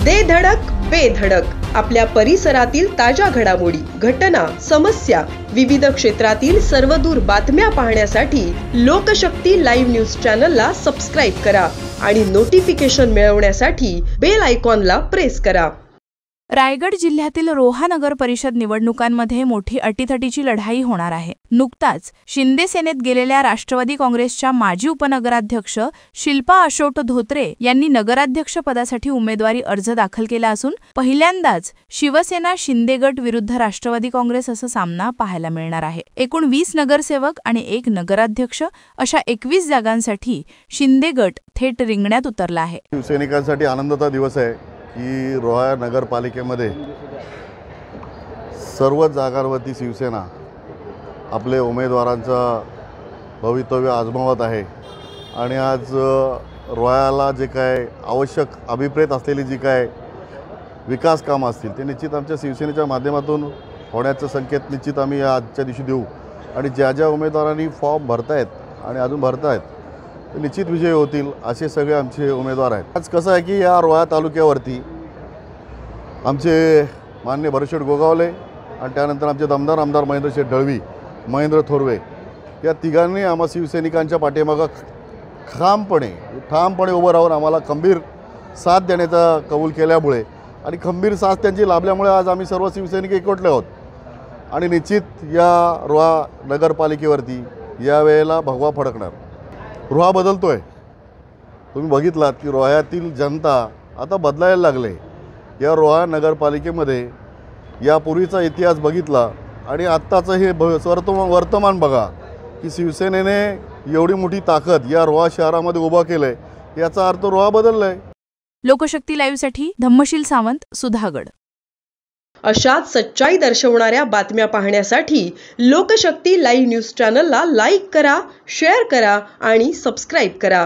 दे धडक बेधडक आपल्या परिसरातील ताज्या घडामोडी, घटना, समस्या, विविध क्षेत्रातील सर्वदूर बातम्या पाहण्यासाठी लोकशक्ती लाईव्ह न्यूज चॅनलला सबस्क्राईब करा आणि नोटिफिकेशन मिळवण्यासाठी बेल आयकॉनला प्रेस करा। रायगड जिल्ह्यातील रोहा नगर परिषद निवडणुकांमध्ये मोठी अटीतटीची लढाई होणार आहे। नुकताच शिंदे सेनेत गेलेल्या राष्ट्रवादी काँग्रेसच्या माजी उपनगराध्यक्ष शिल्पा अशोक धोत्रे यांनी नगराध्यक्ष पदासाठी उमेदवारी अर्ज दाखल केला असून पहिल्यांदाच शिवसेना शिंदे गट विरुद्ध राष्ट्रवादी काँग्रेस असा सामना पाहायला मिळणार आहे। एकूण 20 नगरसेवक आणि 1 नगराध्यक्ष अशा 21 जागांसाठी शिंदे गट थेट रिंगणात उतरला आहे। शिवसैनिकांसाठी आनंदाचा दिवस आहे की रोहा नगरपालिकेमध्ये सर्व जागांवरती शिवसेना आपले उमेदवारांचं भवितव्य आजमावत आहे आणि आज रोह्याला जे काय आवश्यक अभिप्रेत असलेली जी काय विकास कामं असतील ते निश्चित आमच्या शिवसेनेच्या माध्यमातून होण्याचे संकेत निश्चित आम्ही आजच्या दिवशी देऊ आणि ज्या ज्या उमेदवारांनी फॉर्म भरतायत आणि अजून भरतायत ते निश्चित विजयी होतील असे सगळे आमचे उमेदवार आहेत। आज कसं आहे की या रोहा तालुक्यावरती आमचे माननीय भरतशेठ गोगावले आणि त्यानंतर आमचे दमदार आमदार महेंद्रशेठ ढळवी, महेंद्र थोरवे या तिघांनी आम्हा शिवसैनिकांच्या पाठीमागं ठामपणे उभं राहून आम्हाला खंबीर साथ देण्याचा कबूल केल्यामुळे आणि खंबीर साथ त्यांची लाभल्यामुळे आज आम्ही सर्व शिवसैनिक एकवटले आहोत आणि निश्चित या रोहा नगरपालिकेवरती यावेळेला भगवा फडकणार। रोहा बदलतोय, तुम्ही बघितलात की रोह्यातील जनता आता बदलायला लागले। या रोहा नगरपालिकेमध्ये यापूर्वीचा इतिहास बघितला आणि आत्ताचं हे वर्तमान बघा की शिवसेनेने एवढी मोठी ताकद या रोहा शहरामध्ये उभा केलंय, याचा अर्थ रोहा बदललाय। लोकशक्ती लाईव्हसाठी धम्मशील सावंत, सुधागड। अशाच सच्चाई दर्शवणाऱ्या बातम्या पाहण्यासाठी लोकशक्ती लाईव्ह न्यूज चॅनलला लाईक करा, शेअर करा आणि सबस्क्राईब करा।